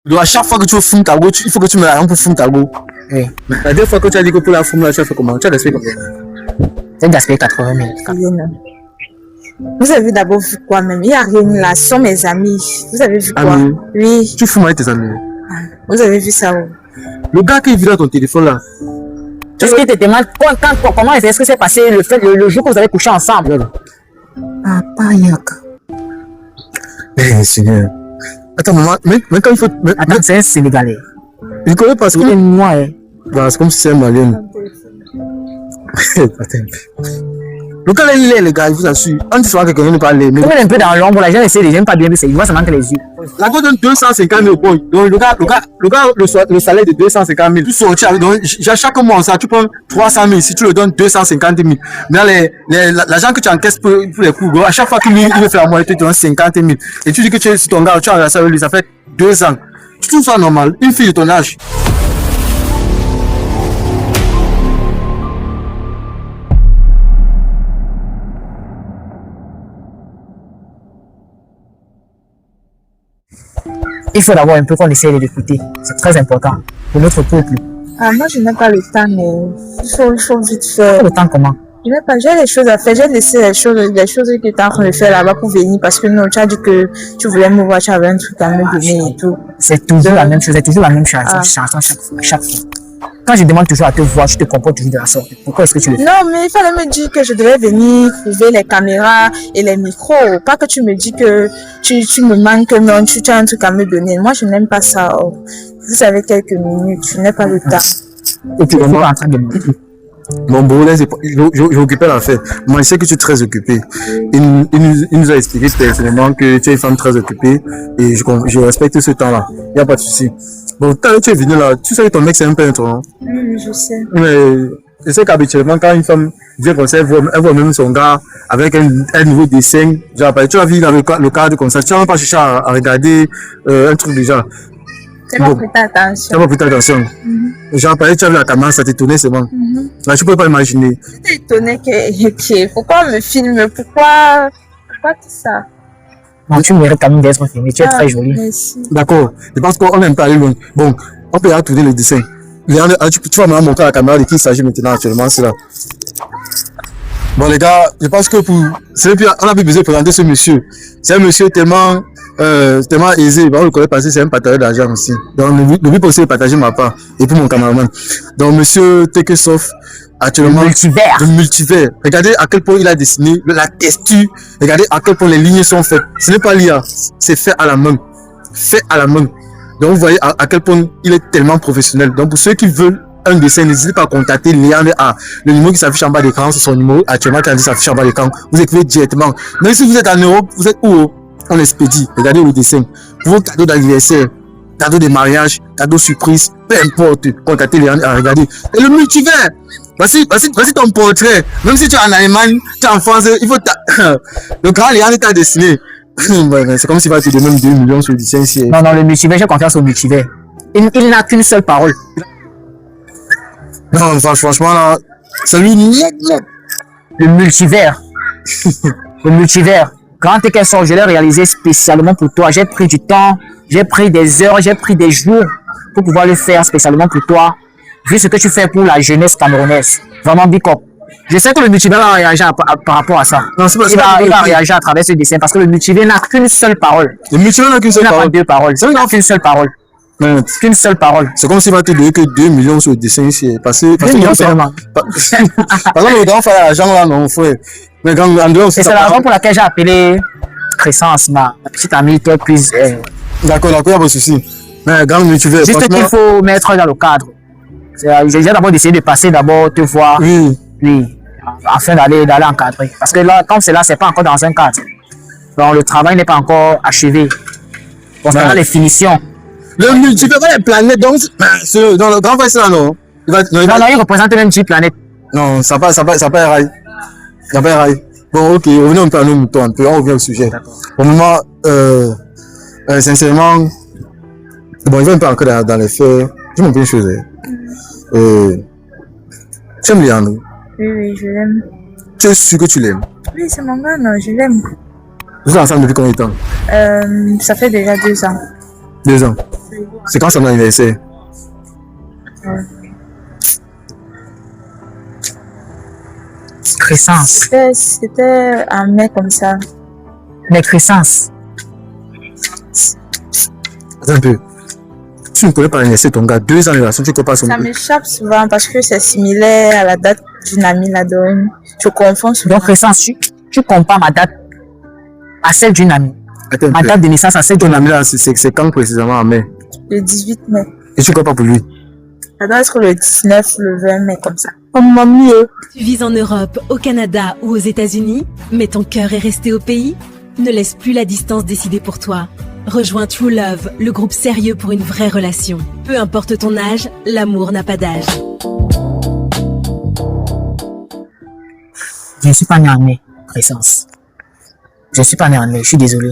Donc à chaque fois que tu veux fumer ta go, il faut que tu me la rends pour fumer ta go. Oui. La deux fois que tu as dit que pour la fumer là, tu as fait comment? Tu as gaspillé combien? J'ai gaspillé 80 000. Vous avez d'abord vu quoi même? Il n'y a rien là, ce sont mes amis. Vous avez vu quoi? Amis. Oui. Tu fumes avec tes amis. Vous avez vu ça où? Le gars qui est venu dans ton téléphone là. Qu'est-ce qui te demande comment est-ce que c'est passé le jour que vous avez couché ensemble? Papa Yaka. Eh Seigneur. Attends, maman, mais quand il faut. Attends, c'est un Sénégalais. Il connaît parce Il est que. moi, hein. Bah, c'est comme si c'est un malien. Le gars là, il est les gars, il vous assure. On dit souvent que quelqu'un ne parle mais. Comme il est un peu dans l'ombre, la gens essaient de j'aime pas bien, mais il voit seulement que les yeux. La go donne 250 000 points. Donc le salaire de 250 000. Tu sortis avec, donc, chaque mois, ça, tu prends 300 000. Si tu le donnes 250 000. Mais l'argent que tu encaisses pour les cours, à chaque fois qu'il veut faire la moitié, tu te donnes 50 000. Et tu dis que tu es sur ton gars, tu as ça avec lui, ça fait 2 ans. Tu trouves ça normal? Une fille de ton âge. Il faut d'abord un peu qu'on essaie de l'écouter. C'est très important pour notre couple. Moi, je n'ai pas le temps, mais il faut vite faire. Le temps comment? Je n'ai pas, j'ai des choses à faire. J'ai laissé les choses que tu es en train de faire là-bas pour venir parce que non, tu as dit que tu voulais me voir, tu avais un truc à me donner et tout. C'est toujours la même chose, c'est toujours la même chose. Chaque fois. Quand je demande toujours à te voir, je te comporte toujours de la sorte. Pourquoi est-ce que tu le fais? Non, mais il fallait me dire que je devais venir trouver les caméras et les micros. Pas que tu me dis que tu me manques, non, tu as un truc à me donner. Moi, je n'aime pas ça. Vous avez quelques minutes, je n'ai pas le temps. Et puis, Tu es maman, en train de mentir. mon brûlé, j'ai occupé l'affaire. Moi, je sais que tu es très occupé. Il nous a expliqué personnellement que tu es une femme très occupée et je respecte ce temps-là. Il n'y a pas de souci. Bon, quand tu es venu là, tu sais que ton mec c'est un peintre, hein? Oui, je sais. Mais je sais qu'habituellement, quand une femme vient comme ça, elle voit même son gars avec un nouveau dessin. Genre, tu vas vivre dans le cadre comme ça. Tu vas pas chercher à regarder un truc déjà. Tu n'as pas prêté attention. Tu n'as pas prêté attention. Genre, par exemple, tu as vu la caméra, ça t'étonnait, c'est bon. Là, tu peux pas imaginer. J'étais étonnée que pourquoi on me filme? Pourquoi tout ça? Non, tu mérites quand même d'être filmé. Tu es très jolie. Merci. D'accord. Je pense qu'on n'aime pas aller loin. Bon, on peut retourner le dessin. Tu vas maintenant montrer à la caméra de qui il s'agit maintenant actuellement, c'est là. Bon, les gars, je pense que on a plus besoin de présenter ce monsieur. C'est un monsieur tellement aisé. On le connaît parce que c'est un partenaire d'argent aussi. Donc, le but possible de partager ma part et pour mon cameraman. Donc, monsieur Tekesoft, actuellement. Le multivers. Regardez à quel point il a dessiné la texture. Regardez à quel point les lignes sont faites. Ce n'est pas l'IA, c'est fait à la main. Fait à la main. Donc, vous voyez à quel point il est tellement professionnel. Donc, pour ceux qui veulent un dessin, n'hésitez pas à contacter Léandre A. Le numéro qui s'affiche en bas d'écran, c'est son numéro actuellement qui s'affiche en bas d'écran. Vous écrivez directement. Même si vous êtes en Europe, vous êtes où? On expédie. Regardez le dessin. Pour vos cadeaux d'anniversaire, cadeaux de mariage, cadeaux surprise, peu importe. Contactez Léandre A. Regardez. Et le multivers. Voici ton portrait. Même si tu es en Allemagne, tu es en France, il faut le grand Léandre t'a dessiné. C'est comme s'il va te donner 2 millions sur le dessin ici. Non, le multivers, j'ai confiance au multivers. Il n'a qu'une seule parole. Non, franchement, là, c'est lui. Le multivers. Le multivers. Grand Tekken sort, je l'ai réalisé spécialement pour toi. J'ai pris du temps, j'ai pris des heures, j'ai pris des jours pour pouvoir le faire spécialement pour toi. Vu ce que tu fais pour la jeunesse camerounaise. Vraiment big up. Je sais que le multivers va réagir par rapport à ça. Non, il va réagir à travers ce dessin parce que le multivers n'a qu'une seule parole. Le multivers n'a qu'une seule parole. Il n'a pas deux paroles. Il n'a qu'une seule parole. Qu'une seule parole. C'est comme s'il va te donner que 2 millions sur le dessin ici. Parce que 2 millions seulement. Par exemple, le grand frère l'argent là, non, frère. Mais quand André aussi. Et c'est la raison pour laquelle j'ai appelé Crescence, ma petite amie, toi, plus. D'accord, il n'y a pas de souci. Mais quand multivers. Juste qu'il faut mettre dans le cadre. J'ai d'abord d'essayer de passer d'abord te voir. Oui. Oui. Afin d'aller encadrer. Parce que là, comme c'est là, c'est pas encore dans un cadre. Donc le travail n'est pas encore achevé. Concernant les finitions. Le multivers, les planètes, donc, dans le grand frère, c'est là, non? Non, il représente même 10 planètes. Non, ça pas rail. Ça pas rail. Bon, ok, revenons un peu à nos moutons, on revient au sujet. Au moment, sincèrement, bon, il va un peu encore dans les faits. Je m'en une chose. Tu aimes Léandre? Oui, je l'aime. Tu es sûr que tu l'aimes? Oui, c'est mon gars, non, je l'aime. Vous êtes ensemble depuis combien de temps? Ça fait déjà 2 ans. 2 ans. Oui. C'est quand son anniversaire? Crescence. C'était un mai comme ça. Mais Crescence. Attends un peu. Tu ne connais pas l'anniversaire de ton gars, 2 ans de relation, tu ne connais pas son Ça gars. m'échappe souvent parce que c'est similaire à la date d'une amie là-dedans. Je confonds souvent. Donc, Crescence, tu compares ma date à celle d'une amie. Attends un Ma peu. date de naissance à celle d'une Ton amie. ami là, c'est quand précisément en mai? Le 18 mai. Et tu ne connais pas pour lui? Ça doit être le 19, le 20 mai comme ça. Comme mieux. Tu vis en Europe, au Canada ou aux États-Unis, mais ton cœur est resté au pays? Ne laisse plus la distance décider pour toi. Rejoins True Love, le groupe sérieux pour une vraie relation. Peu importe ton âge, l'amour n'a pas d'âge. Je ne suis pas né en mai, Crescence. Je ne suis pas né en mai, je suis désolé.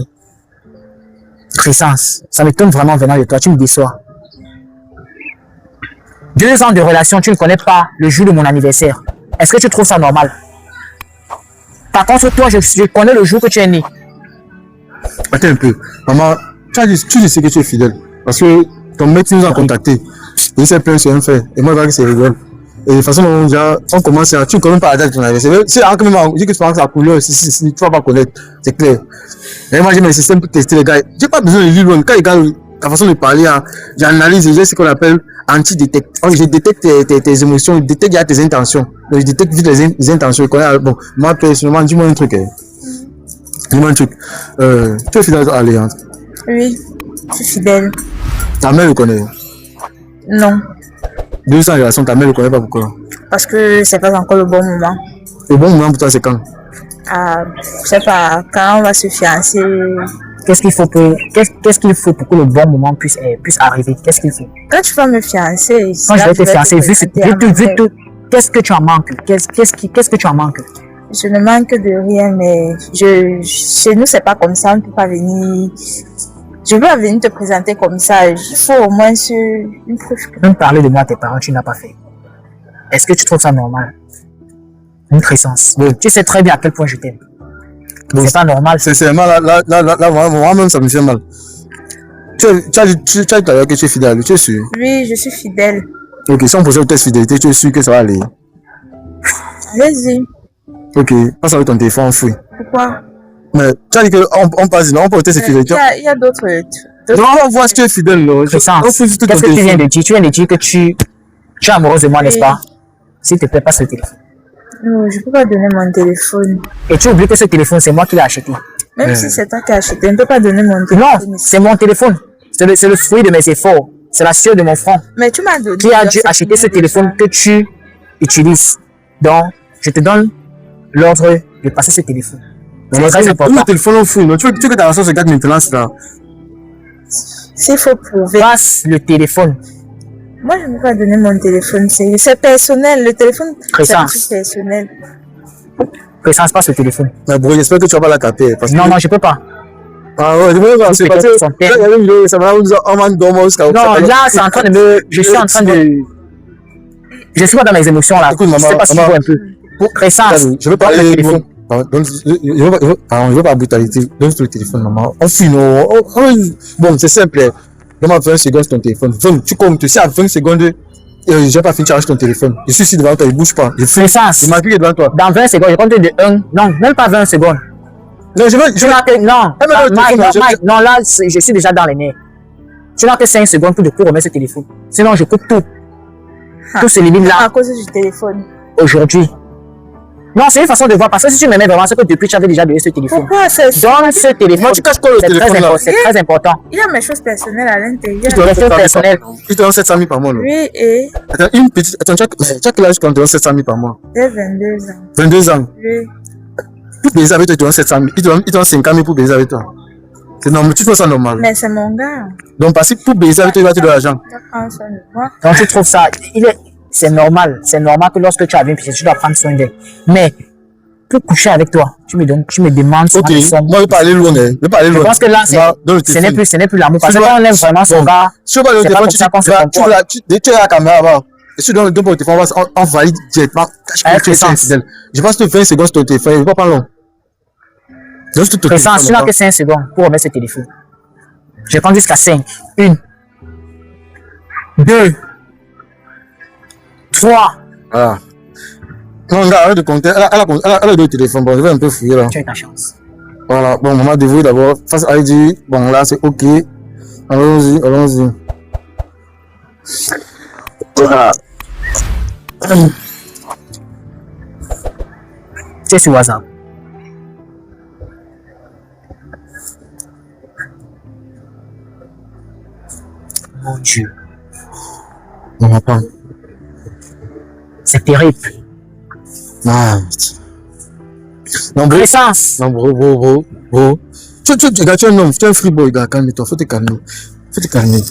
Crescence, ça m'étonne vraiment venant de toi, tu me déçois. 2 ans de relation, tu ne connais pas le jour de mon anniversaire. Est-ce que tu trouves ça normal? Par contre, toi, je connais le jour que tu es né. Attends un peu. Maman, tu sais que tu es fidèle. Parce que ton mec nous a contacté. Il s'est plaint sur un fait. Et moi, je vois que c'est rigolo. Et de toute façon, on commence à. Tu ne connais pas la date de ton anniversaire. C'est quand même. Dis que tu penses à la couleur. Si, tu vas pas connaître. C'est clair. Et moi, j'ai mis le système pour tester les gars. J'ai pas besoin de lire loin. Quand les gars, ta façon de parler, j'analyse et j'ai ce qu'on appelle anti-détect. Je détecte tes émotions, je détecte tes intentions. Donc, je détecte vite les intentions. Bon, moi, personnellement, dis-moi un truc. Dis-moi un truc. Tu es fidèle à Alliance? Oui, je suis fidèle. Ta mère le connaît. Non, 2 ans de relation, ta mère le connaît pas pourquoi? parce que c'est pas encore le bon moment. Le bon moment pour toi, c'est quand? Je sais pas, quand on va se fiancer. Qu'est-ce qu'il faut pour que le bon moment puisse arriver? Qu'est-ce qu'il faut? Quand tu vas me fiancer, Quand je là, vais te fiancer, vu présenter à ma mère. tout, qu'est-ce que tu en manques? Qu'est-ce que tu en manques? Je ne manque de rien, mais chez nous, c'est pas comme ça. On ne peut pas venir. Je veux pas venir te présenter comme ça. Il faut au moins une preuve. Même parler de moi à tes parents, tu n'as pas fait. Est-ce que tu trouves ça normal? Une Crescence. Oui. Tu sais très bien à quel point je t'aime. Bon, C'est pas normal. sincèrement, moi-même, ça me fait mal. Tu as dit tout à l'heure que tu es fidèle, tu es sûr? Oui, je suis fidèle. Ok, si on pose le test fidélité, tu es sûr que ça va aller? Allez-y. Ok, passe avec ton téléphone, on fouille. Pourquoi? Mais tu as dit qu'on passe, non, on pose le test fidélité. Il y a d'autres. Non, on voit si tu es fidèle, là. Crescence, On fouille tout ton qu'est-ce que tu viens téléphone. de dire? Tu viens de dire que tu es amoureuse de moi, n'est-ce Oui. pas? S'il te plaît, passe le téléphone. Non, je peux pas donner mon téléphone. Et tu oublies que ce téléphone, c'est moi qui l'ai acheté. Même si c'est toi qui as acheté, je ne peux pas donner mon téléphone. Non, c'est mon téléphone. C'est le fruit de mes efforts. C'est la sueur de mon front. Mais tu m'as donné. Qui a dû c'est acheter ce fini téléphone déjà. que tu utilises. Donc, je te donne l'ordre de passer ce téléphone. C'est très important. Le téléphone, on fouille, non? Tu veux que ta relation se garde maintenant, c'est là? S'il faut prouver. Passe le téléphone. Moi, je ne peux pas donner mon téléphone. C'est personnel. Le téléphone, c'est un Crescence. truc personnel. Crescence, passe le téléphone. Mais bon, j'espère que tu vas pas la taper. Parce que... Non, non, je peux pas. Ah ouais, c'est parce que Son il y avait une vidéo, ça va nous en dormir jusqu'à. Non, là, c'est en train de me. Je suis en train de. Je suis pas dans mes émotions là. Écoute, maman, Je sais pas si tu maman. vois un peu. Crescence, Je veux passe le parler. téléphone. Je veux pas brutalité. Donne le téléphone, maman. On finit. Bon, c'est simple. Donne-moi 20 secondes sur ton téléphone. 20, tu comptes. Si à 20 secondes, j'ai pas fini de charger ton téléphone. Je suis ici devant toi, il bouge pas. Crescence, Il m'a appuyé devant toi. dans 20 secondes, je compte de 1. Non, même pas 20 secondes. Non, Tu n'as que. Non, mais non, le Mike, téléphone, non, je- Mike, non, là, je suis déjà dans les nerfs. Tu n'as que 5 secondes pour remettre ce téléphone. Sinon, je coupe tout. Tout se limite À là, cause du téléphone. aujourd'hui. Non, c'est une façon de voir. Parce que si tu m'aimais vraiment, c'est que depuis, tu avais déjà donné ce téléphone. Pourquoi c'est Donne ce téléphone. Moi, tu caches quoi le C'est très téléphone là? important. C'est très important. Il y a mes choses personnelles à l'intérieur. Il te donne Question 700 000 personnelle. par mois. Il te donne 700 000 par mois, là. Oui, et Attends, une petite. Attends, tu as quel âge quand on te donne 700 000 par mois? j'ai 22 ans. 22 ans. Oui. Pour baiser avec toi, il te donne 700 000. Il te donne 50 000 pour baiser avec toi. C'est normal, tu trouves ça normal. Mais c'est mon gars. Donc, parce que pour baiser avec toi, il va te donner l'argent. Tu prends soin de moi. Donc, tu trouves ça. C'est normal. C'est normal que lorsque tu as une petite, tu dois prendre soin d'elle. Mais, pour coucher avec toi, tu me demandes Ok, des sommes. moi, je vais pas aller loin, hein. Je vais pas aller Je loin. pense que là, Moi, donne le ce n'est téléphone. plus l'amour. Parce Tu que vois- quand on aime vraiment son Bon. gars, Si tu veux pas le c'est pas téléphone, comme ça qu'on se comporte. tu as la caméra là-bas. Et si tu donnes le téléphone, on valide directement. Cache Avec que tu es Crescence. infidèle. Je pense que 20 secondes sur ton téléphone, il ne va pas long. Donne tout ton Crescence, tu téléphone. n'as que 5 secondes pour remettre ce téléphone. Je vais prendre jusqu'à 5. 1, 2, 3. Voilà. Non, gars, arrête de compter. Elle a deux téléphones. Bon, je vais un peu fouiller là. Tu as ta chance. Voilà. Bon, maman dévouée d'abord. Face à ID. Bon, là, c'est OK. Allons-y, allons-y. Voilà. C'est sur WhatsApp. Mon Dieu. Non, papa. C'est terrible. Non. Non, bro. Présence. Non, bro. Tu es un homme, tu es un freeboy, gars. Calme-toi, faut te calmer. Faut te calmer.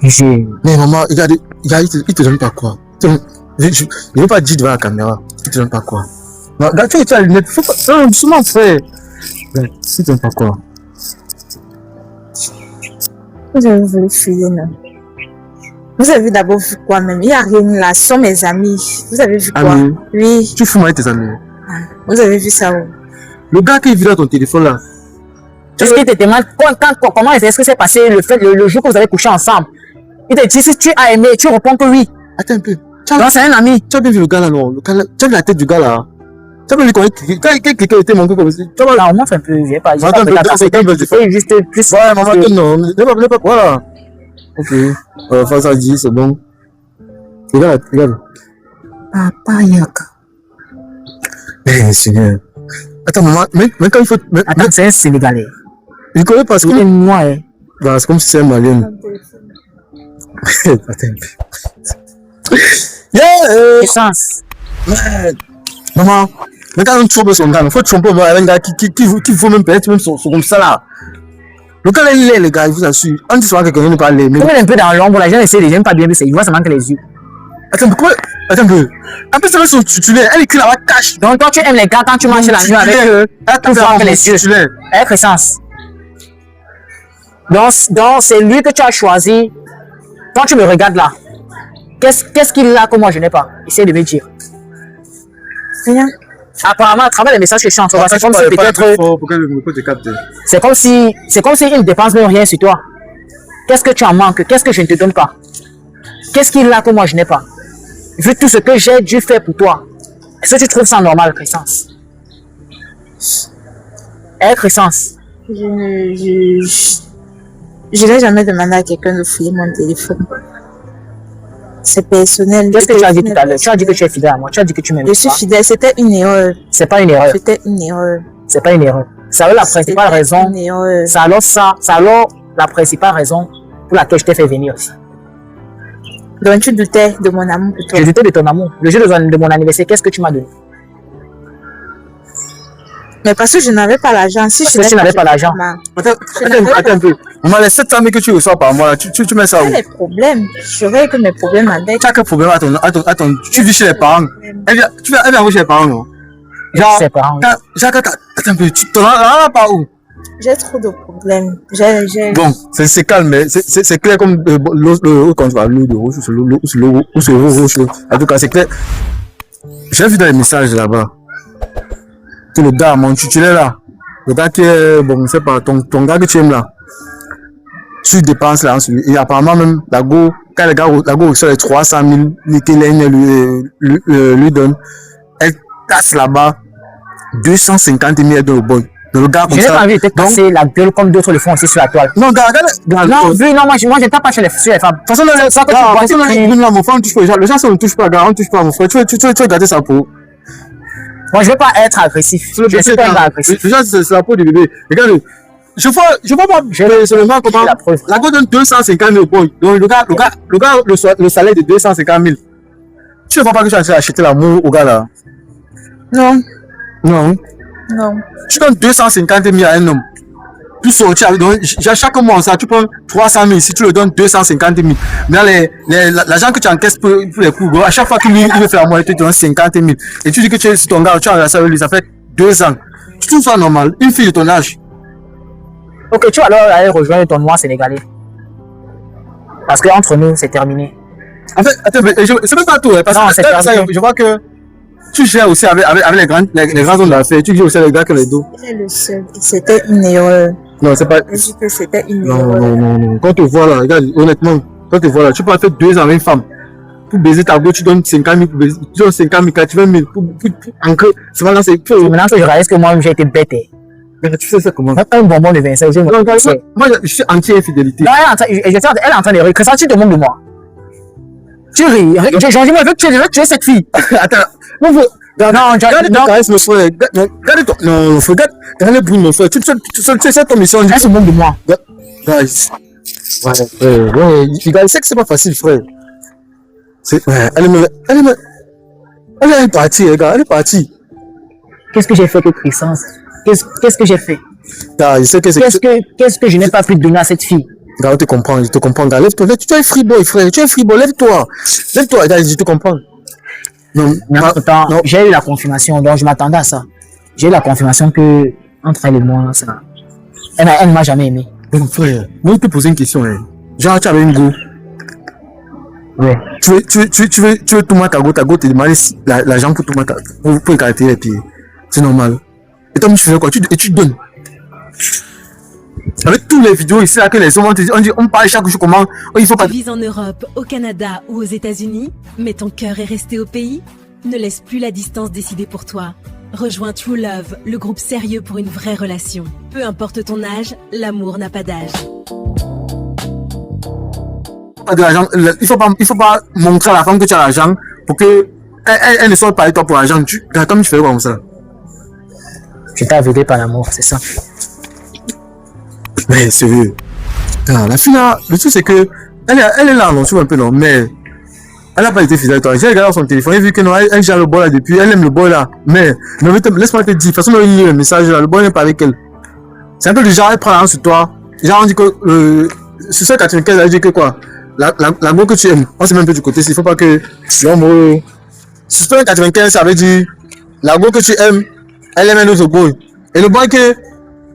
Mais maman, regarde, il te donne pas quoi. Je ne veux pas dire devant la caméra. Il te donne pas quoi. Non, regarde, tu as les lunettes. Faut pas. Non, doucement, frère. Il te donne pas quoi. Vous avez voulu fuir, non? Vous avez d'abord vu quoi même? Il n'y a rien là, ce sont mes amis. Vous avez vu quoi? Amis? Oui. Tu fous avec tes amis. Vous avez vu ça où? Le gars qui est vu dans ton téléphone là. Est-ce qu'il te demande comment est-ce que c'est passé le jour que vous avez couché ensemble? Il te dit si tu as aimé, tu réponds que oui. Attends un peu. Donc c'est un ami. Tu as bien vu le gars là, non? Tu as vu la tête du gars là. Tu as bien vu quand quelqu'un était manqué comme ça. Tu Non, moi, c'est un peu. J'ai pas. Attends, C'est juste plus. Ouais, maman, non. Ne pas. Voilà. Ok. Face à 10, c'est bon. Regarde. Papa Yaka. Eh, Seigneur. Attends, maman, mais quand il faut. Attends, c'est un Sénégalais. Il connaît parce Il est que. moi, hein. Bah, c'est comme si c'est un malien. Attends. Yeah! Essence. Maman, mais quand on trompe son gars, il faut tromper un gars qui vaut même peut-être même son comme ça là. Le gars là, il est, les gars, il vous assure. On dit souvent que quelqu'un ne parle pas. Comme il est un peu dans l'ombre, la gens essaient de j'aime pas bien, mais il voit seulement que les yeux. Attends, pourquoi? Attends un peu. En plus, ça va son titulaire. Elle écrit là-bas, cache. Donc, toi, tu aimes les gars quand tu marches la nuit avec eux. Attends, Tu vois que les yeux. titulaire. Avec essence. Donc, c'est lui que tu as choisi. Quand tu me regardes là, qu'est-ce qu'il a que moi je n'ai pas? Essaye de me dire. Rien. Apparemment, à travers les messages que je suis en train de voir, c'est comme si peut-être. Pourquoi le micro te capte? C'est comme si il ne dépense même rien sur toi. Qu'est-ce que tu en manques? Qu'est-ce que je ne te donne pas? Qu'est-ce qu'il a que moi je n'ai pas? Vu tout ce que j'ai dû faire pour toi, est-ce que tu trouves ça normal, Crescence? Crescence. Je n'ai jamais demandé à quelqu'un de fouiller mon téléphone. C'est personnel. Qu'est-ce que tu as dit tout à l'heure? Tu as dit que tu es fidèle à moi. Tu as dit que tu m'aimes. Je suis fidèle. C'était une erreur. C'est pas une erreur. C'était une erreur. C'est pas une erreur. C'est alors la principale raison. Une erreur. C'est alors la principale raison pour laquelle je t'ai fait venir aussi. Donc tu doutais de mon amour pour toi. Je doutais de ton amour. Le jour de mon anniversaire, qu'est-ce que tu m'as donné? Mais parce que je n'avais pas l'argent. Si Parce que tu n'avais pas l'argent. Attends un peu. Maman, les 700 000 que tu reçois par mois, tu mets ça où? J'ai des problèmes. Je règle mes problèmes avec. Tu as quel problème attends, tu vis chez les parents. Elle vient chez les parents, non? Genre, Ses parents. attends un peu, tu t'en as pas où? J'ai trop de problèmes. Bon, c'est calme, mais c'est clair comme l'eau, quand tu vas l'eau de rouge ou sur l'eau rouge. En tout cas, c'est clair. J'ai vu dans les messages là-bas que le gars, mon titulaire là, le gars qui est, bon, je sais pas, ton gars que tu aimes là, tu dépenses là, et apparemment même, quand le gars reçoit les 300 000 que lui donne, elle casse là-bas 250 000 dans le boy. Le gars Je n'ai pas envie de te casser la gueule comme d'autres le font aussi sur la toile. Non, regarde. Non, moi je ne tape pas sur les femmes. De toute façon, mon frère, on touche pas. Les gens, on ne touche pas, gars, on ne touche pas, mon frère. Tu veux garder sa peau. Moi, je ne veux pas être agressif. Je ne suis pas agressif. Déjà, c'est la peau du bébé. Regarde, je vois pas seulement comment. La go donne 250 000 boy. Donc, le gars, le salaire de 250 000. Tu ne vois pas que tu as acheté l'amour au gars là? Non. Tu donnes 250 000 à un homme. Tu sortis avec, donc, chaque mois, ça, tu prends 300 000, si tu le donnes 250 000. Mais l'argent que tu encaisses pour les cours, à chaque fois qu'il veut faire moi, tu te donnes 50 000. Et tu dis que tu es ton gars, tu as relaxé avec lui, ça fait 2 ans. Tu trouves ça normal? Une fille de ton âge. Ok, tu vas alors aller rejoindre ton noir sénégalais. Parce qu'entre nous, c'est terminé. En fait, attends, c'est même pas tout, parce que je vois que tu gères aussi avec les grands hommes d'affaires, tu gères aussi avec les gars que les dos. C'est le seul. C'était une erreur. Non, c'est pas. Je dis que c'était une Non. erreur. Quand tu vois là, regarde, honnêtement, Toi, te voilà, tu peux faire 2 ans avec une femme. Pour baiser ta go, tu donnes 50 000 pour baiser, tu donnes 50 000, 80 000 pour ancrer. C'est maintenant, c'est Maintenant que je réalise que moi, j'ai été bête. tu fais ça comment? Un bonbon de 25, je me Non, moi, je suis anti-infidélité. Non, elle est en train de rire. Qu'est-ce que tu te demandes de moi? Tu ris. Jean-Jean veux que tu es cette fille. Attends, non, regarde ton caresse, mon frère. Regarde ton, non, mon frère, regarde le bruit, mon frère. Tu sais ton mission. Elle se moque de moi. Guys. Ouais, frère, ouais, il sait que c'est pas facile, frère. Ouais, elle est partie, les gars, elle est partie. Qu'est-ce que j'ai fait que puissance? Qu'est-ce que j'ai fait? Je sais que c'est. Qu'est-ce que je n'ai pas pu donner à cette fille? Regarde, je te comprends, gars. Lève-toi, tu es un freeboy, frère. Tu es un freeboy, lève-toi. Lève-toi, gars, je te comprends. Non, mais entre-temps, j'ai eu la confirmation, donc je m'attendais à ça. J'ai eu la confirmation que, entre elle et moi, ça. Elle ne m'a jamais aimé. Bon, frère, moi, je peux poser une question, hein. Genre, tu avais une go. Ouais. Tu veux tout moi ta go te demander l'argent pour tout moi pour écarter les pieds. C'est normal. Et toi, tu fais quoi? Tu donnes. Avec toutes les vidéos ici, là, que les hommes on parle chaque jour comment il faut pas. Tu vis en Europe, au Canada ou aux États-Unis, mais ton cœur est resté au pays? Ne laisse plus la distance décider pour toi. Rejoins True Love, le groupe sérieux pour une vraie relation. Peu importe ton âge, l'amour n'a pas d'âge. De l'argent, il faut pas montrer à la femme que tu as l'argent pour que elle ne soit pas avec toi pour l'argent. Comme tu fais comme ça. Je t'ai aveuglé par l'amour, c'est ça. Mais sérieux. La fille là, le truc c'est que elle est là, non, tu vois un peu non, mais elle n'a pas été fidèle à toi. J'ai regardé son téléphone, j'ai vu que non, elle gère le boy là depuis, elle aime le boy là. Mais laisse-moi te dire, de toute façon, il lit le message là, le boy n'est pas avec elle. C'est un peu du genre, elle prend l'argent sur toi. Genre, on dit que sur ce 95, elle dit que quoi? La go que tu aimes, on sait même peu du côté, il faut pas que l'homme. Sur ce 95, ça veut dire la go que tu aimes, elle aime un autre boy. Et le boy que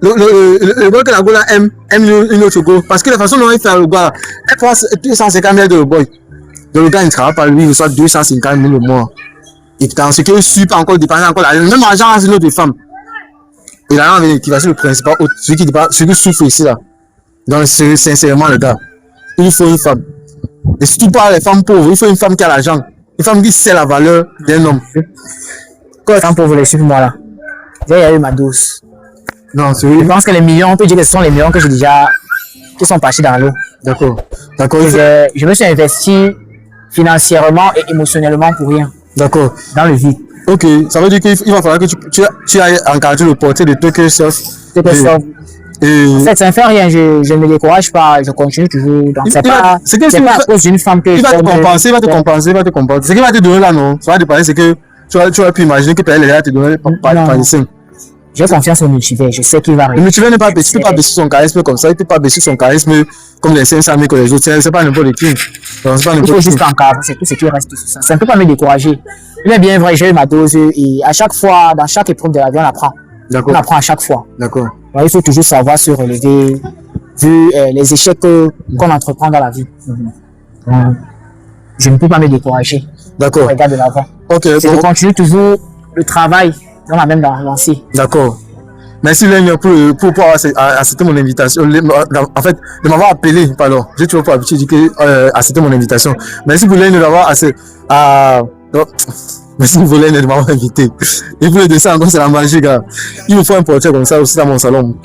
le boy que la go là aime une autre go. Parce que la façon dont il fait le gars, elle prend 250 000 de le boy. Donc le gars il ne travaille pas, lui il reçoit 250 000 le mois. Et putain, ce qui est super encore dépenser encore là. Même argent c'est une autre femme. Et là, qui va sur le principal, celui qui souffre ici là. Donc sincèrement le gars, il faut une femme. Et surtout pas les femmes pauvres, il faut une femme qui a l'argent. Une femme qui sait la valeur d'un homme. Quoi, les femmes pauvres, les suivent moi là. J'ai eu ma dose. Non, c'est Je pense que les millions, on peut dire que ce sont les millions que j'ai déjà, qui sont partis dans l'eau. D'accord. Je me suis investi financièrement et émotionnellement pour rien. D'accord. Dans le vide. Ok, ça veut dire qu'il va falloir que tu ailles encadrer le portrait de Tokyo Surf. En fait, ça ne fait rien, je ne me décourage pas, je continue toujours. Donc, c'est pas à cause d'une femme que il va te compenser. Ce qu'il va te donner là, non? Ça va te parler, c'est que tu vas pu imaginer que elle est là, te donner par les 5. J'ai confiance au multivers, je sais qu'il va arriver. Le multivers ne peut pas baisser son charisme comme ça, il ne peut pas baisser son charisme comme les 500 000 que les autres, c'est pas n'importe qui. Il faut juste encadrer, c'est tout ce qui reste sur ça. Ça ne peut pas me décourager. Il est bien vrai, j'ai eu ma dose et à chaque fois, dans chaque épreuve de la vie, on apprend. On apprend à chaque fois. D'accord. Il faut toujours savoir se relever, vu les échecs qu'on entreprend dans la vie. Je ne peux pas me décourager. D'accord. Regarde de l'avant. Ok. Je continue toujours le travail dans la même lancée. D'accord. Merci Léon pour pouvoir accepter mon invitation. En fait, de m'avoir appelé, pardon. J'ai toujours pas l'habitude de dire accepter mon invitation. Merci pour Léon d'avoir merci pour Léon de m'avoir invité. Et pour le dessin, encore c'est la magie, gars. Il me faut un portrait comme ça aussi dans mon salon.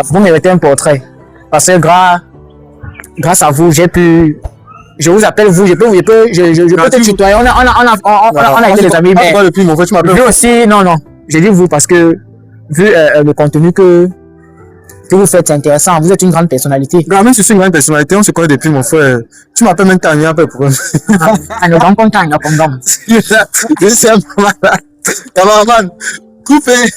Vous méritez un portrait. Parce que grâce à vous, j'ai pu. Je vous appelle vous, je peux te tutoyer. On a été des amis, mais. Vu aussi, non. J'ai dit vous parce que, vu le contenu que vous faites, c'est intéressant. Vous êtes une grande personnalité. Même si je suis une grande personnalité, on se connaît depuis mon frère. Tu m'appelles même Tania, pour nous rendons compte, nous. Je sais un peu malade. Cameraman, coupez.